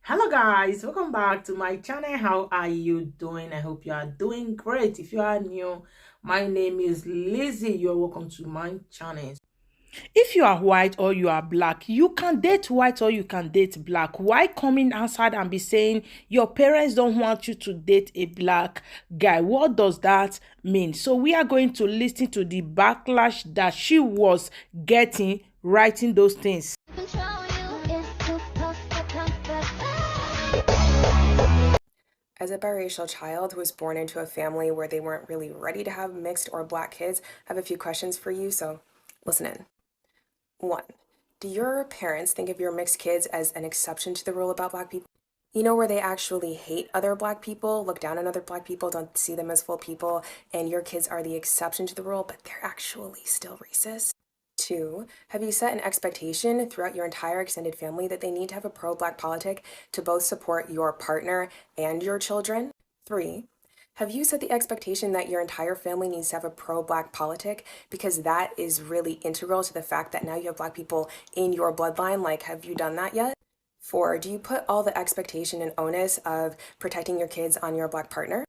Hello guys, welcome back to my channel. How are you doing? I hope you are doing great. If you are new, my name is Lizzie. You're welcome to my channel. If you are white or you are black, you can date white or you can date black. Why coming outside and be saying your parents don't want you to date a black guy? What does that mean? So we are going to listen to the backlash that she was getting writing those things. As a biracial child who was born into a family where they weren't really ready to have mixed or black kids, I have a few questions for you, so listen in. 1. Do your parents think of your mixed kids as an exception to the rule about black people? You know, where they actually hate other black people, look down on other black people, don't see them as full people, and your kids are the exception to the rule, but they're actually still racist? 2, have you set an expectation throughout your entire extended family that they need to have a pro-black politic to both support your partner and your children? 3, have you set the expectation that your entire family needs to have a pro-black politic because that is really integral to the fact that now you have black people in your bloodline? Like, have you done that yet? 4, do you put all the expectation and onus of protecting your kids on your black partner?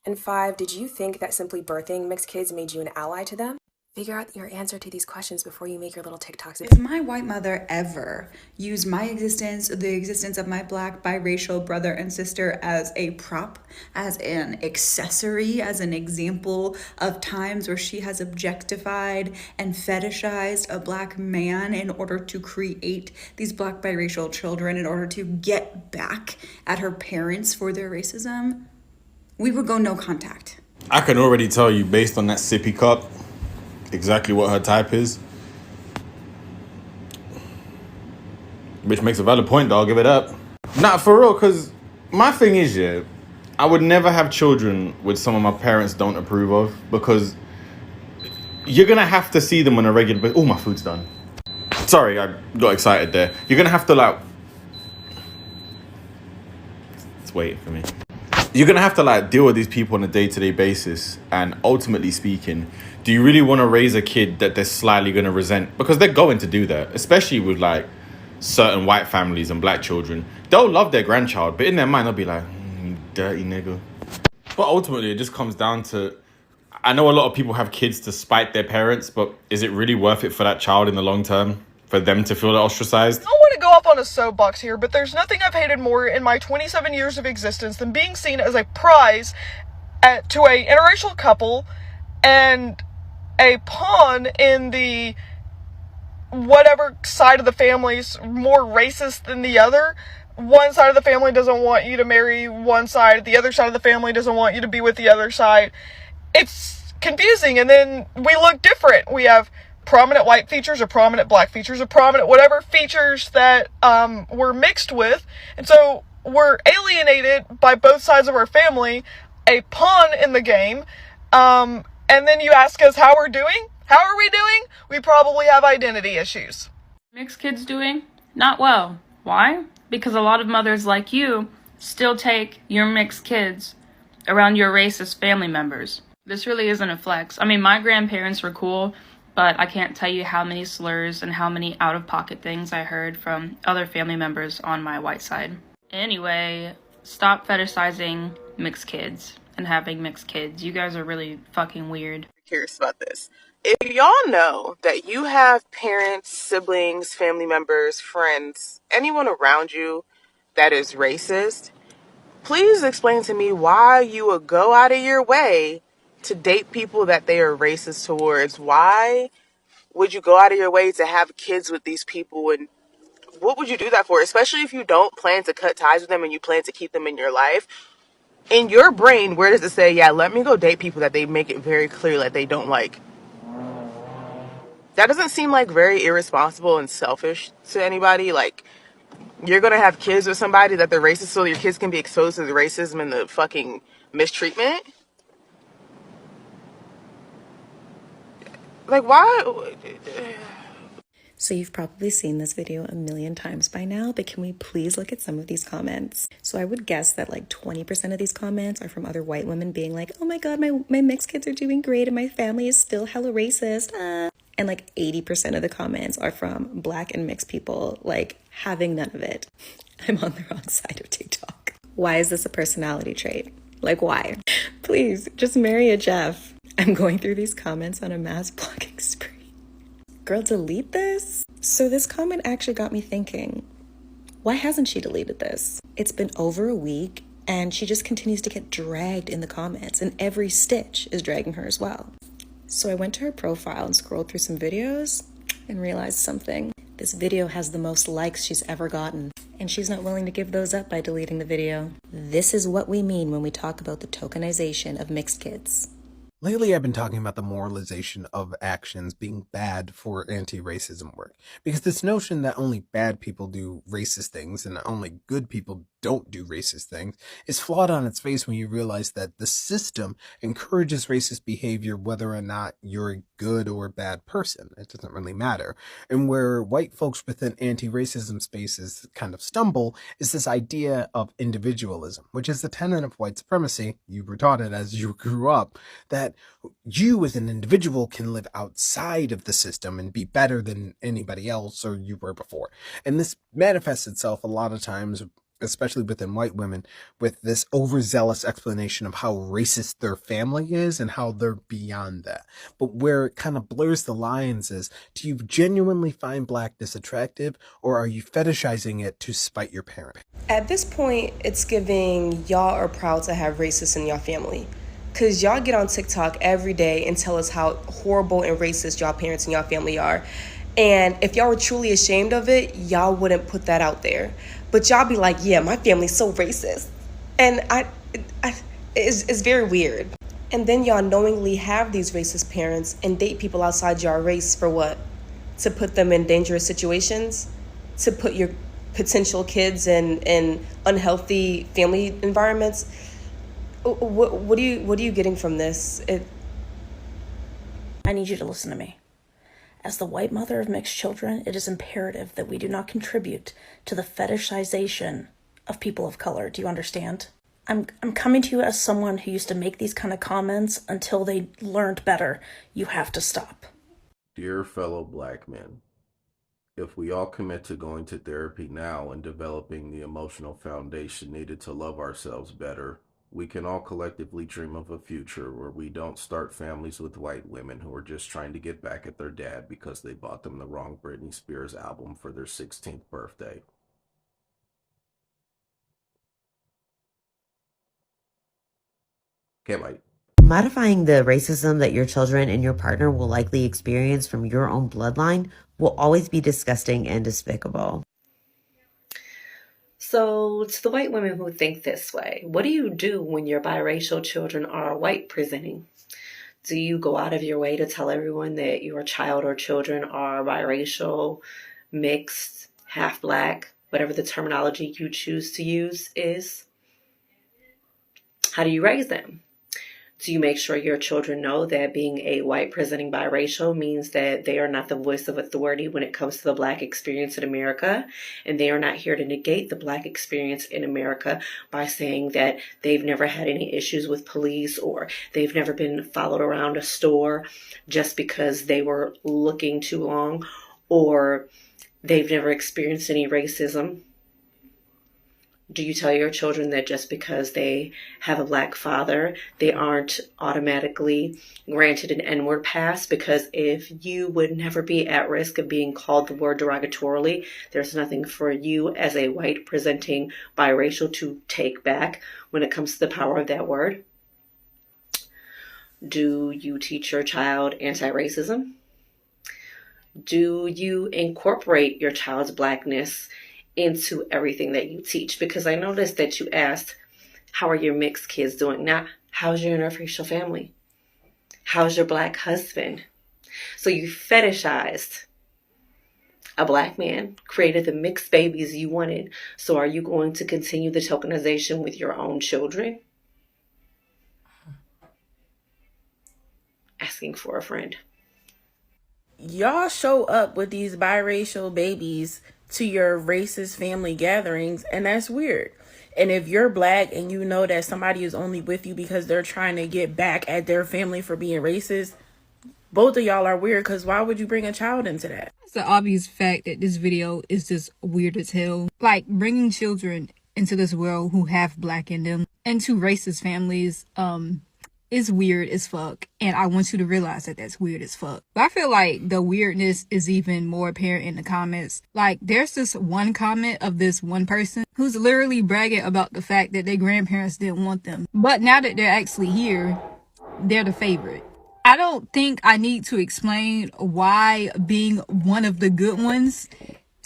And 5, did you think that simply birthing mixed kids made you an ally to them? Figure out your answer to these questions before you make your little TikToks. If my white mother ever used my existence, the existence of my black biracial brother and sister as a prop, as an accessory, as an example of times where she has objectified and fetishized a black man in order to create these black biracial children, in order to get back at her parents for their racism, we would go no contact. I can already tell you based on that sippy cup exactly what her type is. Which makes a valid point, though, I'll give it up. Nah, for real, because my thing is, yeah, I would never have children with someone my parents don't approve of, because you're going to have to see them on a regular basis. Oh, my food's done. Sorry, I got excited there. You're going to have to, like... It's waiting for me. You're going to have to, like, deal with these people on a day-to-day basis. And ultimately speaking, do you really want to raise a kid that they're slightly going to resent? Because they're going to do that, especially with, like, certain white families and black children. They'll love their grandchild, but in their mind, they'll be like, you dirty nigga. But ultimately, it just comes down to... I know a lot of people have kids to spite their parents, but is it really worth it for that child in the long term? For them to feel ostracized? I don't want to go up on a soapbox here, but there's nothing I've hated more in my 27 years of existence than being seen as a prize to a interracial couple and a pawn in the whatever side of the family's more racist than the other. One side of the family doesn't want you to marry one side, the other side of the family doesn't want you to be with the other side. It's confusing, and then we look different. We have prominent white features or prominent black features or prominent whatever features that we're mixed with, and so we're alienated by both sides of our family, a pawn in the game, and then you ask us how we're doing. How are we doing? We probably have identity issues. Mixed kids doing? Not well. Why? Because a lot of mothers like you still take your mixed kids around your racist family members. This really isn't a flex. I mean, my grandparents were cool, but I can't tell you how many slurs and how many out-of-pocket things I heard from other family members on my white side. Anyway, stop fetishizing mixed kids and having mixed kids. You guys are really fucking weird. Curious about this. If y'all know that you have parents, siblings, family members, friends, anyone around you that is racist, please explain to me why you would go out of your way to date people that they are racist towards. Why would you go out of your way to have kids with these people, and what would you do that for? Especially if you don't plan to cut ties with them and you plan to keep them in your life. In your brain, where does it say, yeah, let me go date people that they make it very clear that they don't like? That doesn't seem like very irresponsible and selfish to anybody. Like, you're gonna have kids with somebody that they're racist so your kids can be exposed to the racism and the fucking mistreatment? Like, why? So you've probably seen this video a million times by now, but can we please look at some of these comments? So I would guess that like 20% of these comments are from other white women being like, oh my god, my mixed kids are doing great and my family is still hella racist. And like 80% of the comments are from Black and mixed people, like having none of it. I'm on the wrong side of TikTok. Why is this a personality trait? Like, why? Please, just marry a Jeff. I'm going through these comments on a mass blocking spree. Girl, delete this? So this comment actually got me thinking, why hasn't she deleted this? It's been over a week and she just continues to get dragged in the comments, and every stitch is dragging her as well. So I went to her profile and scrolled through some videos and realized something. This video has the most likes she's ever gotten, and she's not willing to give those up by deleting the video. This is what we mean when we talk about the tokenization of mixed kids. Lately, I've been talking about the moralization of actions being bad for anti-racism work, because this notion that only bad people do racist things and only good people don't do racist things is flawed on its face when you realize that the system encourages racist behavior whether or not you're a good or bad person. It doesn't really matter. And where white folks within anti-racism spaces kind of stumble is this idea of individualism, which is the tenet of white supremacy. You were taught it as you grew up, that you as an individual can live outside of the system and be better than anybody else or you were before. And this manifests itself a lot of times, especially within white women, with this overzealous explanation of how racist their family is and how they're beyond that. But where it kind of blurs the lines is, do you genuinely find blackness attractive, or are you fetishizing it to spite your parent? At this point, it's giving y'all are proud to have racists in your family. Because y'all get on TikTok every day and tell us how horrible and racist y'all parents and y'all family are. And if y'all were truly ashamed of it, y'all wouldn't put that out there. But y'all be like, yeah, my family's so racist. And it's very weird. And then y'all knowingly have these racist parents and date people outside your race for what? To put them in dangerous situations? To put your potential kids in unhealthy family environments? What are you getting from this? I need you to listen to me. As the white mother of mixed children, it is imperative that we do not contribute to the fetishization of people of color. Do you understand? I'm coming to you as someone who used to make these kind of comments until they learned better. You have to stop. Dear fellow black men, if we all commit to going to therapy now and developing the emotional foundation needed to love ourselves better, we can all collectively dream of a future where we don't start families with white women who are just trying to get back at their dad because they bought them the wrong Britney Spears album for their 16th birthday. Can't wait. Modifying the racism that your children and your partner will likely experience from your own bloodline will always be disgusting and despicable. So, to the white women who think this way, what do you do when your biracial children are white presenting? Do you go out of your way to tell everyone that your child or children are biracial, mixed, half black, whatever the terminology you choose to use is? How do you raise them? Do you make sure your children know that being a white presenting biracial means that they are not the voice of authority when it comes to the black experience in America, and they are not here to negate the black experience in America by saying that they've never had any issues with police or they've never been followed around a store just because they were looking too long, or they've never experienced any racism? Do you tell your children that just because they have a black father, they aren't automatically granted an N-word pass? Because if you would never be at risk of being called the word derogatorily, there's nothing for you as a white presenting biracial to take back when it comes to the power of that word. Do you teach your child anti-racism? Do you incorporate your child's blackness into everything that you teach? Because I noticed that you asked, how are your mixed kids doing? Not, how's your interracial family? How's your black husband? So you fetishized a black man, created the mixed babies you wanted. So are you going to continue the tokenization with your own children? Asking for a friend. Y'all show up with these biracial babies to your racist family gatherings, and that's weird. And if you're black and you know that somebody is only with you because they're trying to get back at their family for being racist, both of y'all are weird, because why would you bring a child into that? It's the obvious fact that this video is just weird as hell. Like, bringing children into this world who have black in them into racist families, is weird as fuck. And I want you to realize that that's weird as fuck. But I feel like the weirdness is even more apparent in the comments. Like, there's this one comment of this one person who's literally bragging about the fact that their grandparents didn't want them. But now that they're actually here, they're the favorite. I don't think I need to explain why being one of the good ones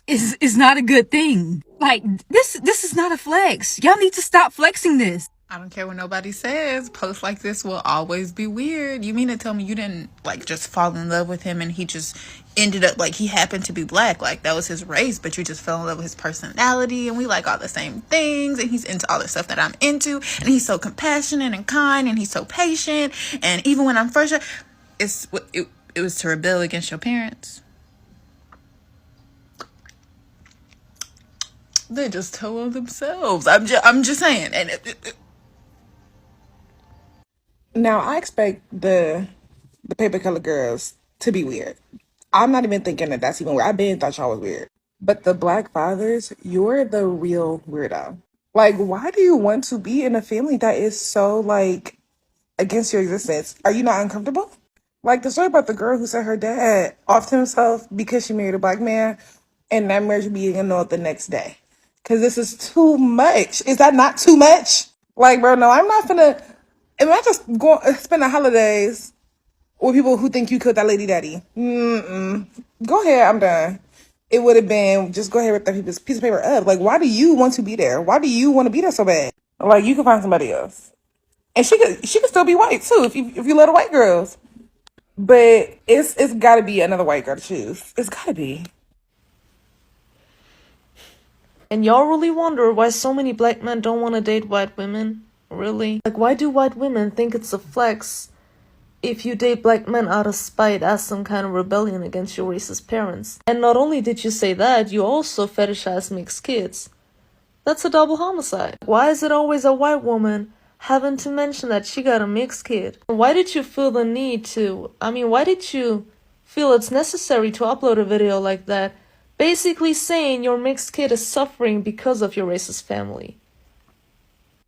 is not a good thing. Like, this is not a flex. Y'all need to stop flexing this. I don't care what nobody says. Posts like this will always be weird. You mean to tell me you didn't, like, just fall in love with him and he just ended up, like, he happened to be black, like, that was his race, but you just fell in love with his personality and we like all the same things and he's into all the stuff that I'm into and he's so compassionate and kind and he's so patient and even when I'm frustrated, it was to rebel against your parents. They just tell on themselves. I'm just saying. And Now, I expect the paper color girls to be weird. I'm not even thinking that that's even weird. I been thought y'all was weird. But the black fathers, you're the real weirdo. Like, why do you want to be in a family that is so, like, against your existence? Are you not uncomfortable? Like the story about the girl who said her dad offed himself because she married a black man and that marriage being annulled the next day. Because this is too much. Is that not too much? Like, bro, no, I'm not gonna. Am I just going spend the holidays with people who think you killed that lady daddy? Go ahead, I'm done. It would have been just go ahead with that piece of paper up. Like, why do you want to be there? Why do you want to be there so bad? Like, you can find somebody else, and she could still be white too if you love the white girls. But it's got to be another white girl to choose. It's got to be. And y'all really wonder why so many black men don't want to date white women? Really? Like, why do white women think it's a flex if you date black men out of spite as some kind of rebellion against your racist parents? And not only did you say that, you also fetishize mixed kids. That's a double homicide. Why is it always a white woman having to mention that she got a mixed kid? Why did you feel the need to, why did you feel it's necessary to upload a video like that, basically saying your mixed kid is suffering because of your racist family?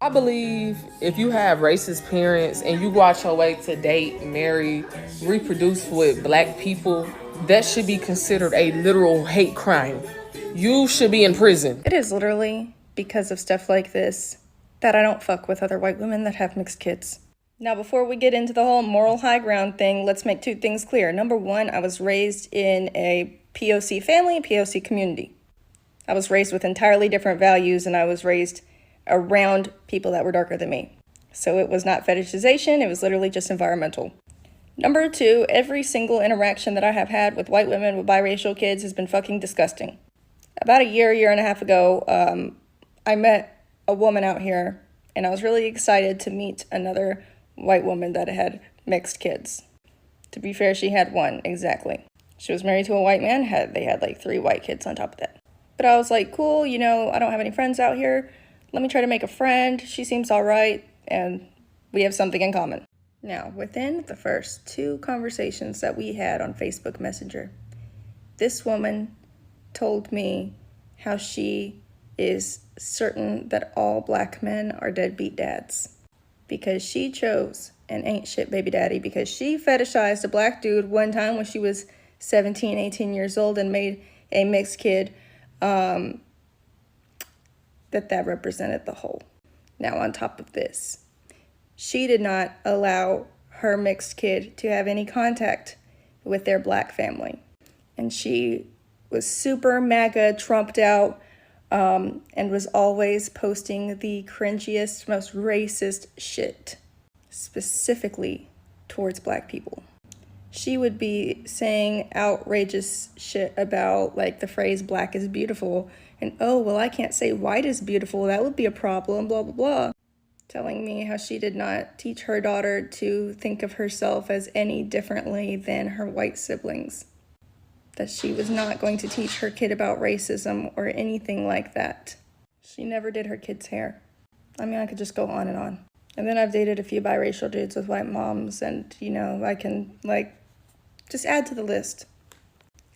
I believe if you have racist parents and you go out your way to date, marry, reproduce with black people, that should be considered a literal hate crime. You should be in prison. It is literally because of stuff like this that I don't fuck with other white women that have mixed kids. Now, before we get into the whole moral high ground thing, let's make two things clear. Number one, I was raised in a POC family, POC community. I was raised with entirely different values, and I was raised around people that were darker than me. So it was not fetishization, it was literally just environmental. Number two, every single interaction that I have had with white women with biracial kids has been fucking disgusting. About a year and a half ago, I met a woman out here, and I was really excited to meet another white woman that had mixed kids. To be fair, she had one, exactly. She was married to a white man, they had like 3 white kids on top of that. But I was like, cool, I don't have any friends out here. Let me try to make a friend. She seems all right, and we have something in common. Now, within the first 2 conversations that we had on Facebook Messenger, this woman told me how she is certain that all black men are deadbeat dads because she chose an ain't shit baby daddy because she fetishized a black dude one time when she was 17, 18 years old and made a mixed kid that represented the whole. Now, on top of this, she did not allow her mixed kid to have any contact with their black family. And she was super MAGA trumped out and was always posting the cringiest, most racist shit, specifically towards black people. She would be saying outrageous shit about like the phrase black is beautiful and, oh, well, I can't say white is beautiful. That would be a problem, blah, blah, blah. Telling me how she did not teach her daughter to think of herself as any differently than her white siblings. That she was not going to teach her kid about racism or anything like that. She never did her kid's hair. I could just go on. And then I've dated a few biracial dudes with white moms and, I can, Just add to the list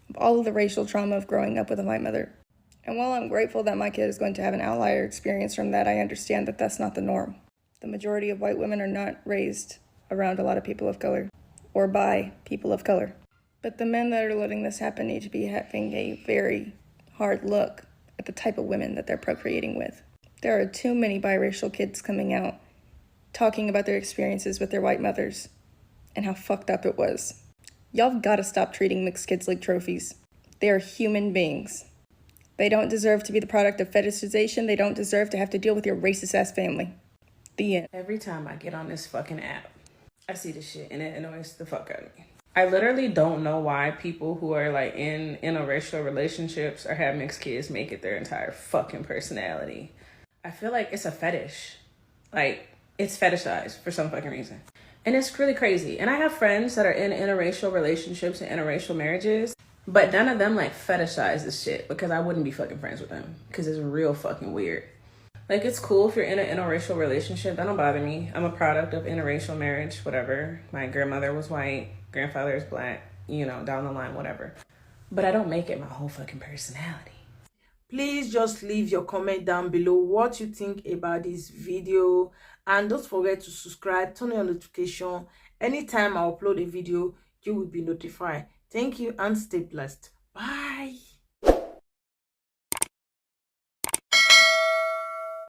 of all of the racial trauma of growing up with a white mother. And while I'm grateful that my kid is going to have an outlier experience from that, I understand that that's not the norm. The majority of white women are not raised around a lot of people of color or by people of color. But the men that are letting this happen need to be having a very hard look at the type of women that they're procreating with. There are too many biracial kids coming out talking about their experiences with their white mothers and how fucked up it was. Y'all gotta stop treating mixed kids like trophies. They are human beings. They don't deserve to be the product of fetishization. They don't deserve to have to deal with your racist ass family. The end. Every time I get on this fucking app, I see this shit and it annoys the fuck out of me. I literally don't know why people who are like in interracial relationships or have mixed kids make it their entire fucking personality. I feel like it's a fetish. Like, it's fetishized for some fucking reason. And it's really crazy. And I have friends that are in interracial relationships and interracial marriages, but none of them like fetishize this shit because I wouldn't be fucking friends with them because it's real fucking weird. Like, it's cool if you're in an interracial relationship. That don't bother me. I'm a product of interracial marriage, whatever. My grandmother was white, grandfather is black, you know, down the line, whatever. But I don't make it my whole fucking personality. Please just leave your comment down below what you think about this video. And don't forget to subscribe, turn on your notification. Anytime I upload a video, you will be notified. Thank you and stay blessed. Bye.